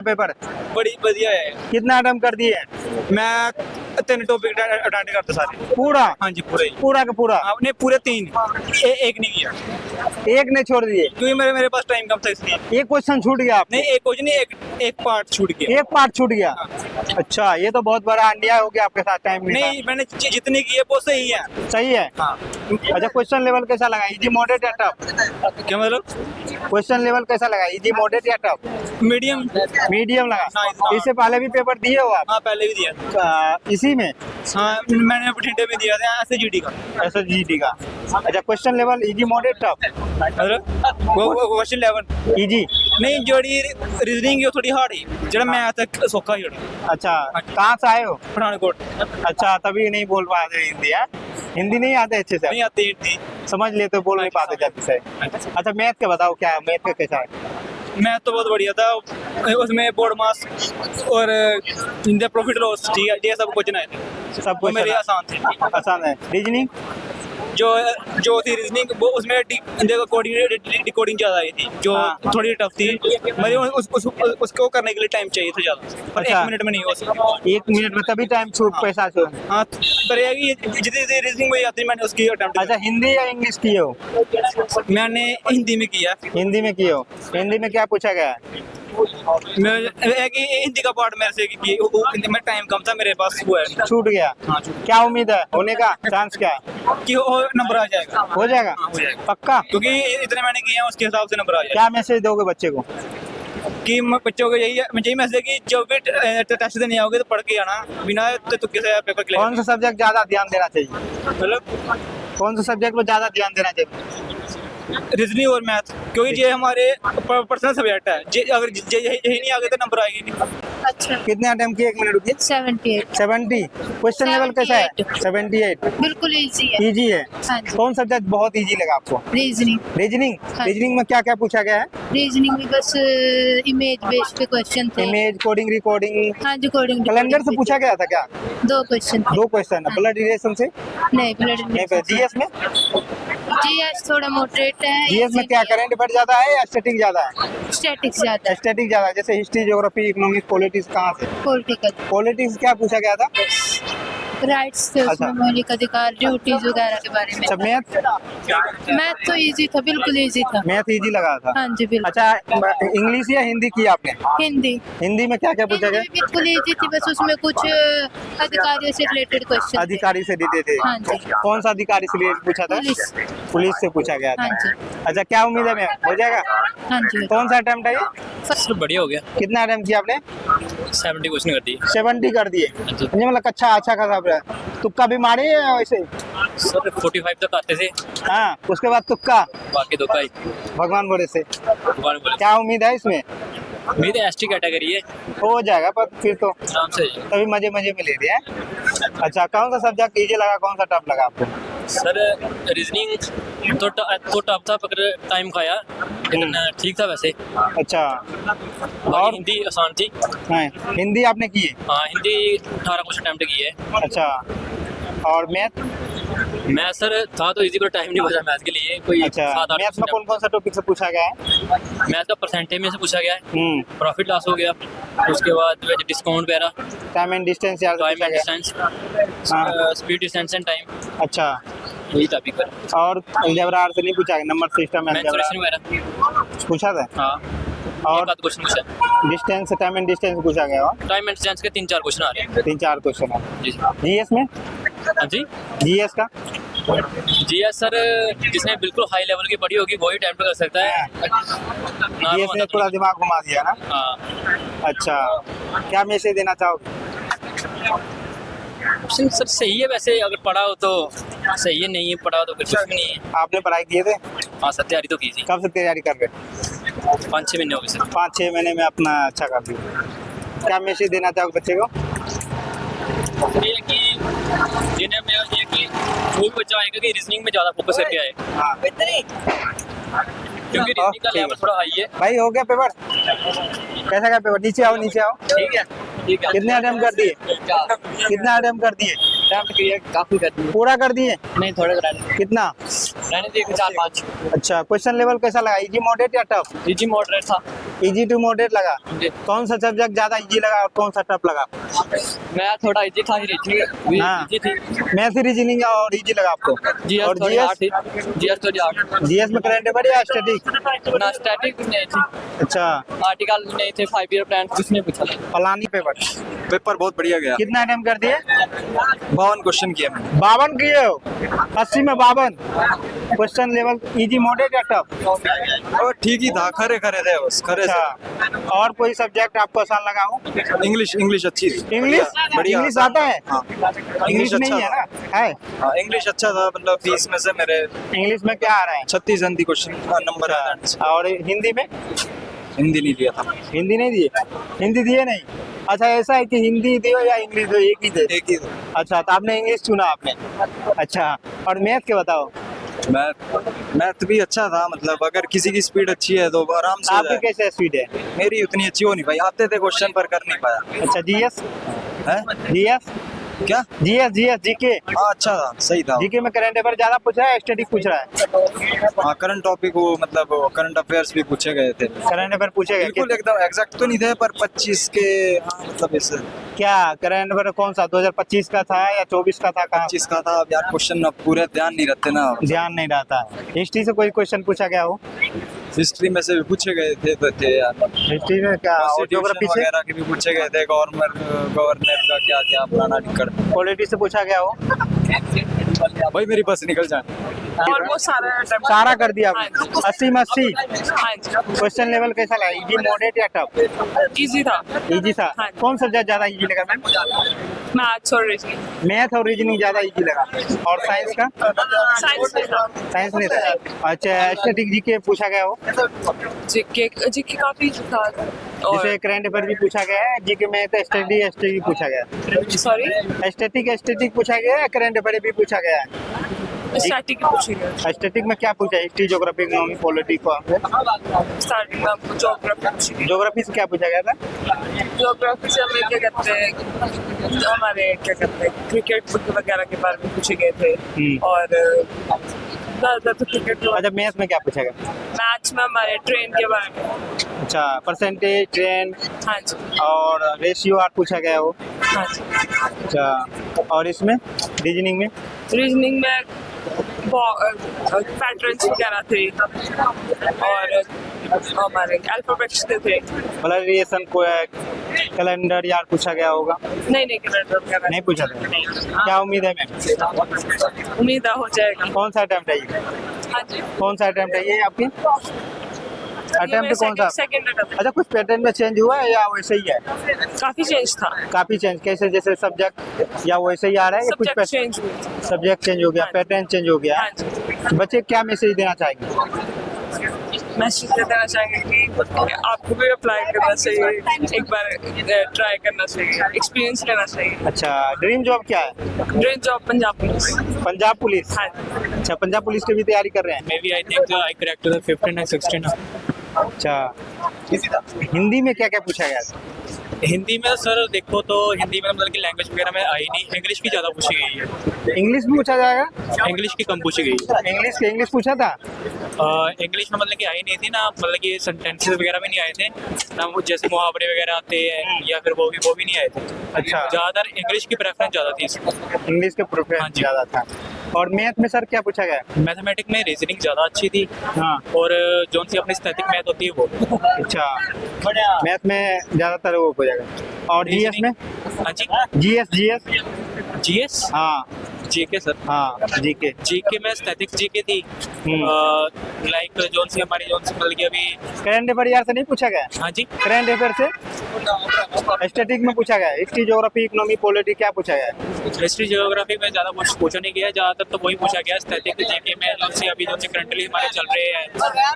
Paper बड़ी बढ़िया है। कितना अटेम्प्ट कर दिए? मैं 3 टॉपिक अटेंड करता सारे। पूरा हाँ जी पूरा ही। पूरा का पूरा आपने पूरे 3 एक नहीं किया एक ने छोड़ दिए? क्योंकि मेरे पास टाइम कम था इसलिए। एक क्वेश्चन छूट गया आपने? नहीं एक कुछ नहीं, एक पार्ट छूट गया। एक पार्ट छूट गया। अच्छा, ये तो बहुत बड़ा अन्याय हो गया आपके साथ। टाइम नहीं मैंने जितनी की है वो सही है। सही है। हाँ। अच्छा, क्वेश्चन लेवल कैसा लगा? इजी, मॉडरेट या टफ? क्या मतलब? क्वेश्चन लेवल कैसा लगा? इजी, मॉडरेट या टफ? मीडियम। मीडियम लगा। हाँ। इससे पहले भी पेपर दिए हो आप? हाँ पहले भी दिया। इसी में? हाँ मैंने बठिंडे में दिया था SGD का। SGD का। अच्छा, question level easy, moderate, tough? मतलब वो क्वेश्चन 11 इजी। नहीं जोड़ी रीजनिंग है थोड़ी हार्ड है जरा मैथ सौखा ही अच्छा, कहाँ से आए हो? पठानकोट। अच्छा, तभी नहीं बोल पाते हिंदी है? हिंदी नहीं आते अच्छे से? नहीं आती थी। समझ लेते हो, बोल नहीं पाते जल्दी से। अच्छा, मैथ का बताओ, क्या मैथ का कैसा है? मैथ तो बहुत बढ़िया था। उसमें बोर्ड मास और प्रॉफिट लॉस ठीक है ये सब क्वेश्चन आए थे। सब वो मेरे क्वेश्चन आसान थे। आसान है। रीजनिंग जो थी रीजनिंग वो उसमें डिकोडिंग ज्यादा आई थी जो हाँ। थोड़ी टफ थी। मुझे उसको करने के लिए टाइम चाहिए था ज्यादा पर अच्छा। 1 मिनट में नहीं हो सकता। 1 मिनट में तभी टाइम छूट पैसा छूट। हाँ पर ये है कि जितनी रीजनिंग मुझे आती है मैंने उसकी अटेम्प्ट अच्छा, हिंदी या इंग्लिश किए हो? मैंने हिंदी में किया। हिंदी में किए हो। हिंदी में क्या पूछा गया है? मैं एक हिंदी का पार्ट मेरे से कि मैं टाइम कम था मेरे पास वो है छूट गया। हाँ, क्या उम्मीद है होने का चांस? क्या है? कि वो नंबर आ जाएगा। हो जाएगा? हाँ, हो जाएगा। पक्का? क्योंकि इतने मैंने किए हैं उसके हिसाब से नंबर आ जाएगा। क्या मैसेज दोगे बच्चे को? कि बच्चों को यही मैसेज कि जब भी टेस्ट देने आओगे तो पढ़ के आना बिना तुक्के से पेपर क्लियर। कौन सा सब्जेक्ट ज्यादा ध्यान देना चाहिए? मतलब कौन सा सब्जेक्ट में ज्यादा ध्यान देना चाहिए? रीजनिंग और मैथ क्योंकि ये हमारे पर्सनल सब्जेक्ट है अगर यही नहीं आगे तो नंबर आएगी नहीं। अच्छा कितने अटेम्प्ट किए? 1 मिनट रुकिए। 78 70। क्वेश्चन लेवल कैसा है? 78। बिल्कुल इजी है। इजी है। हाँ जी। कौन सब्जेक्ट बहुत इजी लगा आपको? Reasoning reasoning. हाँ। रीजनिंग में क्या क्या पूछा गया है? रीजनिंग में बस इमेज बेस्ड पे क्वेश्चन थे। इमेज, कोडिंग, रिकॉर्डिंग, हाँ जी कोडिंग कैलेंडर से पूछा गया था क्या? 2 क्वेश्चन थे। 2 क्वेश्चन। ब्लड रिलेशन से नहीं ब्लड नहीं? फिर जीएस में? जीएस थोड़ा मॉडरेट है। जीएस में क्या करंट अफेयर ज्यादा है या स्टैटिक ज्यादा है? स्टैटिक्स ज्यादा है। स्टैटिक ज्यादा है। जैसे हिस्ट्री, ज्योग्राफी, इकोनॉमिक्स, पॉलिटिक्स कहाँ से? पॉलिटिकल पॉलिटिक्स क्या पूछा गया था? राइट्स थे उसमें, अच्छा। मौलिक अधिकार, ड्यूटीज वगैरह के बारे में। अच्छा, मैथ? मैथ तो इजी था, बिल्कुल इजी था। मैथ इजी लगा था। हाँ जी बिल्कुल। अच्छा, इंग्लिश या हिंदी की आपने? हिंदी हिंदी में क्या क्या पूछा हिंदी गया? भी बिल्कुल इजी थी, बस उसमें कुछ अधिकारियों से रिलेटेड क्वेश्चन। अधिकारी से देते थे? हाँ जी। कौन सा अधिकारी से रिलेटेड पूछा था? पुलिस। पुलिस से पूछा गया था। हाँ जी। अच्छा, क्या उम्मीद है मैम हो जाएगा? हाँ जी कौन सा अटेम्प्ट है ये? सर बढ़िया हो गया। कितना अटेम्प्ट किया आपने? 70 क्वेश्चन कर दिए। 70 कर दिए। जी। मुझे मतलब अच्छा खासा तुक्का भी मारे या वैसे? सर 45 तक आते थे हाँ, उसके बाद तुक्का बाकी तो कई भगवान भरोसे से। भगवान बोले। क्या उम्मीद है इसमें? मेरी ST कैटेगरी है हो जाएगा, पर फिर तो आराम से। तभी मजे मजे में ले रहे हैं। अच्छा, कौन सा सब्जेक्ट इजी लगा, कौन सा टफ लगा आपको? सर रीजनिंग तो टफ था पर टाइम खाया लेकिन ठीक था वैसे। अच्छा, बाकी और? हिंदी आसान थी। हाँ, हिंदी आपने की है? हाँ हिंदी 18 क्वेश्चन अटेम्प्ट किए है। अच्छा, और मैथ? मैथ सर था तो इजी पर टाइम नहीं बचा मैथ के लिए कोई अच्छा, 7-8 मैथ में कौन कौन सा टॉपिक से पूछा गया है? मैथ का परसेंटेज में से पूछा गया है। प्रॉफिट लॉस हो गया उसके बाद डिस्काउंट वगैरह टाइम एंड डिस्टेंस याद टाइम पूछा एंड गया? डिस्टेंस हाँ। स्पीड डिस्टेंस एंड टाइम अच्छा, यही टॉपिक पर और अलजेब्रा से नहीं पूछा गया? नंबर सिस्टम, मेंसुरेशन वगैरह पूछा था? हाँ और एक आध क्वेश्चन पूछा। डिस्टेंस, टाइम एंड डिस्टेंस पूछा गया और टाइम एंड डिस्टेंस के 3-4 क्वेश्चन आ रहे हैं। 3-4 क्वेश्चन है। जी जीएस में? हाँ जी जीएस का? जीएस सर जिसने बिल्कुल हाई लेवल की पढ़ी होगी वही अटेम्प्ट कर सकता है। जीएस ने पूरा दिमाग घुमा दिया ना? हाँ अच्छा, क्या मैसेज देना चाहोगे? ऑप्शन सर सही है वैसे अगर पढ़ा हो तो सही है नहीं है पढ़ा हो तो कुछ भी नहीं है। आपने पढ़ाई किए थे? हाँ सर तैयारी तो की थी। कब से तैयारी कर रहे? 5-6 महीने हो गए सर। 5-6 महीने में अपना अच्छा कर दिया। क्या मैसेज देना चाहोगे बच्चे को? ये है कि जिन्हें मैं ये कि कोई बच्चा आएगा कि रीजनिंग में ज़्यादा फोकस करके आए हाँ, क्योंकि रीजनिंग का लेवल थोड़ा हाई है। भाई हो गया पेपर? कैसा गया पेपर? नीचे आओ, नीचे आओ। ठीक है कितने अटेम्प्ट कर दिए? कितना अटेम्प्ट कर दिए? काफी कर दिए। पूरा कर दिए? नहीं थोड़े कराने कितना? मैंने दिए 4-5। अच्छा, क्वेश्चन लेवल कैसा लगा? इजी, मॉडरेट या टफ? इजी मॉडरेट था। इजी टू मॉडरेट लगा। कौन सा सब्जेक्ट ज्यादा इजी लगा और कौन सा टफ लगा? मैं थोड़ा इजी था, हाँ। इजी थी। मैथ रीजनिंग और इजी लगा आपको? जीएस और थोड़ी हार्ड थी, जीएस थोड़ी हार्ड। जीएस में करंट अफेयर या स्टैटिक? ना स्टैटिक नहीं थी, अच्छा, आर्टिकल नहीं थे, 5 ईयर प्लान कुछ नहीं पूछा। फलानी पेपर पेपर बहुत बढ़िया गया। कितना अटेम्प्ट कर दिए? 52 क्वेश्चन किए मैंने। 52 किए हो? 80 में 52। क्वेश्चन लेवल इजी मॉडरेट या टफ? और ठीक ही था, खरे खरे थे बस, खरे से। अच्छा, और कोई सब्जेक्ट आपको आसान लगा हो? इंग्लिश अच्छी थी। इंग्लिश? बढ़िया। इंग्लिश आता है? हाँ। इंग्लिश नहीं अच्छा है था। ना? है। हाँ, इंग्लिश अच्छा था, मतलब 20 में से मेरे इंग्लिश में क्या आ रहा है? 36 हिंदी क्वेश्चन नंबर आया था। और हिंदी में? हिंदी नहीं लिया था। हिंदी नहीं दिए? हिंदी दिए नहीं? अच्छा, ऐसा है कि हिंदी दियो या इंग्लिश दो, एक ही दे? एक ही था। अच्छा, तो आपने इंग्लिश चुना आपने। अच्छा, और मैथ के बताओ। मैथ भी अच्छा था, मतलब अगर किसी की स्पीड अच्छी है तो आराम से हो आपकी जाए। कैसे स्पीड है? मेरी उतनी अच्छी हो नहीं पाई, आते थे क्वेश्चन पर कर नहीं पाया। अच्छा, जीएस? है जीएस? क्या? GS GK? हाँ, अच्छा था, सही था। जीके में करंट अफेयर ज्यादा पूछ रहा है, स्टैटिक पूछ रहा है? हाँ, करंट टॉपिक वो मतलब करंट अफेयर्स भी पूछे गए थे। करंट अफेयर पूछेगा? बिल्कुल एकदम एग्जैक्ट तो नहीं थे, पर 25 के हाँ, मतलब ऐसे क्या करंट अफेयर कौन सा 2025 का था या 24 का था? कहाँ 25 का था। अब यार क्वेश्चन अब पूरे ध्यान नहीं रहते ना। ध्यान नहीं रहता? हिस्ट्री से कोई क्वेश्चन पूछा गया हो? हिस्ट्री में से भी पूछे गए थे यार। हिस्ट्री में क्या? और ज्योग्राफी से? वगैरह के भी पूछे गए थे। गवर्नर का क्या क्या अपना टिकट। पॉलिटी से पूछा गया हो? भाई मेरी बस निकल जाए। और वो सारा कर दिया आपने? 80 में 80? हाँ जी, क्वेश्चन लेवल कैसा लगा? इजी मॉडरेट या टफ? इजी था। इजी था। हाँ। कौन सब्जेक्ट ज्यादा इजी लगा मैम? मैथ्स और रीजनिंग। मैथ और रीजनिंग ज्यादा इजी लगा। और साइंस का? साइंस नहीं था। साइंस नहीं था। अच्छा, स्टैटिक जीके पूछा गया हो? जीके काफी था। जैसे करंट अफेयर भी पूछा गया है, जीके में तो स्टैटिक पूछा गया है। सॉरी, स्टैटिक पूछा गया है, करंट अफेयर भी पूछा गया है। स्टैटिक पूछेगा। स्टैटिक में क्या पूछा है? History, geography, economy, politics? Starting में आपको ज्योग्राफी पूछेगी। ज्योग्राफी से क्या पूछा गया था? ज्योग्राफी से हमें क्या कहते हैं, हमारे क्या कहते हैं, क्रिकेट वगैरह के बारे में पूछे गए थे। और ज़्यादातर तो क्रिकेट। अच्छा, मैथ में क्या पूछा गया? मैथ्स में हमारे ट्रेन के बारे में। अच्छा, परसेंटेज, ट्रेंड हाँ जी, और रेशियो आर पूछा गया हो? हाँ जी। अच्छा, और इसमें रीजनिंग में? रीजनिंग में पैटर्न्स वगैरह थे और हमारे अल्फाबेट्स थे। मतलब रिलेशन को कैलेंडर यार पूछा गया होगा? नहीं कैलेंडर वगैरह नहीं पूछा था। क्या उम्मीद है मैम? उम्मीद हो जाएगा। कौन सा अटेम्प्ट है ये? हाँ जी, कौन सा अटेम्प्ट है ये आपकी? अटेम्प्ट कौन सा? Second attempt. अच्छा, कुछ पैटर्न में चेंज हुआ है या वैसे ही है? काफी चेंज था। काफी चेंज कैसे? जैसे सब्जेक्ट या वैसे ही आ रहा है या कुछ सब्जेक्ट चेंज हुई। सब्जेक्ट चेंज हो गया, हाँ। पैटर्न चेंज हो गया? हाँ जी। बच्चे क्या मैसेज देना चाहेंगे? मैसेज देना चाहेंगे कि आपको भी अप्लाई करना चाहिए, एक बार ट्राई करना चाहिए, एक्सपीरियंस लेना चाहिए। अच्छा, ड्रीम जॉब क्या है? Dream job Punjab police. Punjab police? हाँ। अच्छा, पंजाब पुलिस की भी तैयारी कर रहे हैं? Maybe I think I corrected the 15 and 16. अच्छा, हिंदी में क्या क्या पूछा गया? हिंदी में सर देखो तो हिंदी में मतलब कि लैंग्वेज वगैरह में आई नहीं, इंग्लिश की ज़्यादा पूछी गई है। इंग्लिश भी पूछा जाएगा? इंग्लिश की कम पूछी गई है। इंग्लिश पूछा था? इंग्लिश में मतलब कि आई नहीं थी ना, मतलब कि सेंटेंसेस वगैरह भी नहीं आए थे ना, वो जैसे मुहावरे वगैरह आते हैं या फिर वो भी नहीं आए थे। अच्छा, ज़्यादातर इंग्लिश की प्रेफरेंस ज़्यादा थी इसमें। इंग्लिश के हाँ प्रेफरेंस जी। ज़्यादा था। और मैथ में सर क्या पूछा गया? मैथमेटिक में रीजनिंग ज़्यादा अच्छी थी। हाँ। और जो सी अपनी स्टैटिक मैथ होती है वो। अच्छा, मैथ में ज़्यादातर वो हो जाएगा। और जीएस में? हाँ जी, जीएस? हाँ जीके सर। हाँ, जीके में स्टैटिक जीके थी। लाइक जोन सी हमारी मतलब कि अभी करंट अफेयर यार से नहीं पूछा गया? हाँ जी, करंट अफेयर से स्टैटिक में पूछा गया? हिस्ट्री, ज्योग्राफी, इकोनॉमी, पॉलिटी क्या पूछा गया? हिस्ट्री ज्योग्राफी में ज़्यादा कुछ पूछा नहीं गया, ज़्यादातर तो वही पूछा गया। स्टैटिक जीके में जो सी अभी करंटली हमारे चल रहे हैं,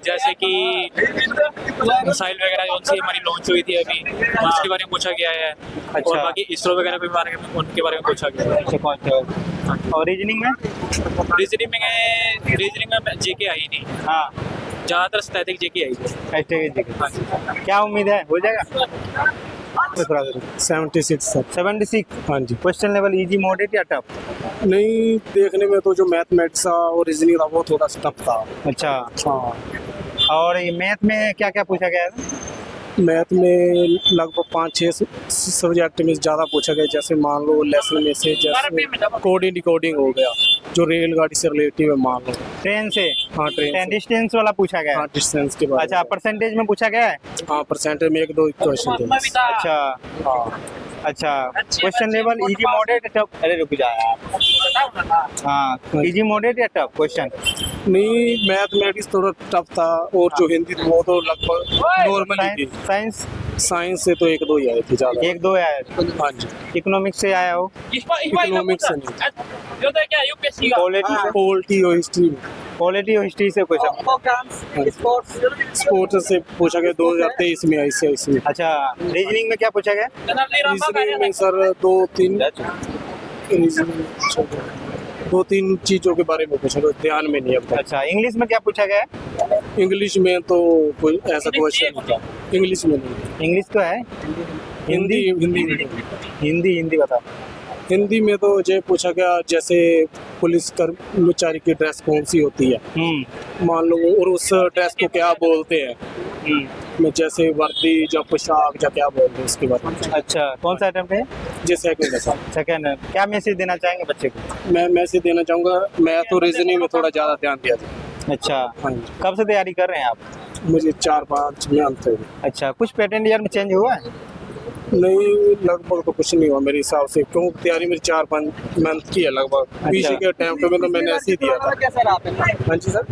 जैसे कि मिसाइल वगैरह जो सी हमारी लॉन्च हुई थी अभी, उसके बारे में पूछा गया है। अच्छा। और बाकी इसरो वगैरह के बारे में, उनके बारे में पूछा गया है। अच्छा, कौन सा? और रीजनिंग में? रीजनिंग में जीके आई नहीं, हाँ, ज़्यादातर स्टैटिक जीके आई थी। Static GK. क्या उम्मीद है, हो जाएगा? 76 सर। 76? हाँ जी। क्वेश्चन लेवल इजी, मॉडरेट या टफ? नहीं, देखने में तो जो मैथमेटिक्स और रीजनिंग था वो थोड़ा सा टफ था। अच्छा, हाँ, और ये मैथ में क्या क्या पूछा गया है? मैथ में लगभग 5-6 सब्जेक्ट में ज़्यादा पूछा गया, जैसे मान लो लेसन में से जैसे कोडिंग डिकोडिंग हो गया, जो रेलगाड़ी से रिलेटिव है मान लो। ट्रेन से हाँ ट्रेन से। डिस्टेंस वाला पूछा गया हाँ है। डिस्टेंस के बारे अच्छा, परसेंटेज में पूछा गया है। हाँ परसेंटेज में 1-2 क्वेश्चन थे बस। अच्छा हाँ अच्छा, question level easy moderate tough, अरे रुक जा यार। हाँ, इजी मॉडरेट या टफ क्वेश्चन? नहीं मैथमेटिक्स थोड़ा टफ था, और जो हिंदी थी वो तो लगभग नॉर्मल ही थी। साइंस साइंस से तो 1-2 ही आए थे ज़्यादा। 1-2 आया। हाँ जी। इकोनॉमिक्स से आया हो? इकोनॉमिक्स से नहीं, पॉलिटी से? पॉलिटी और हिस्ट्री में। पॉलिटी और हिस्ट्री से क्वेश्चन। स्पोर्ट्स से पूछा गया 2023 में ICIC में। अच्छा, रीजनिंग में क्या पूछा गया? रीजनिंग में सर 2-3 चीज़ों के बारे में पूछा गया, ध्यान में नहीं अब। अच्छा, इंग्लिश में क्या पूछा गया है? इंग्लिश में तो कोई ऐसा क्वेश्चन नहीं था, इंग्लिश में नहीं। इंग्लिश तो है। हिंदी हिंदी बताओ। हिंदी में तो ये पूछा गया जैसे पुलिस कर्मचारी की ड्रेस कौन सी होती है मान लो, और उस ड्रेस को क्या बोलते हैं, में जैसे वर्दी या पोशाक या क्या बोलते हैं उसके बारे में। अच्छा, कौन सा अटेम्प्ट है? जी सेकंड है सर। सेकंड है। क्या मैसेज देना चाहेंगे बच्चे को? मैं मैसेज देना चाहूँगा, मैथ और रीजनिंग में थोड़ा ज़्यादा ध्यान दिया जाए। अच्छा, हाँ जी। कब से तैयारी कर रहे हैं आप? मुझे 4-5 में अंत हो गए। अच्छा, कुछ पैटर्न ईयर में चेंज हुआ है? नहीं लगभग तो कुछ नहीं हुआ मेरे हिसाब से, क्यों तैयारी मेरी 4-5 मंथ की है लगभग। पीछे के टाइम पे तो मैंने ऐसे ही दिया था। हाँ जी सर,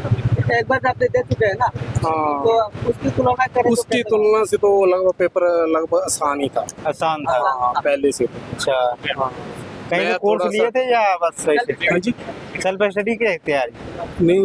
एक बार आपने दे चुके हैं ना, हाँ तो उसकी तुलना करें तो उसकी कैसा तुलना से तो लगभग पेपर लगभग आसान ही था। आसान था। हाँ पहले से तो। अच्छा, हाँ कहीं मैं से कोर्स थोड़ा लिए सा- थे या बस ऐसे? हाँ जी सेल्फ स्टडी की तैयारी? नहीं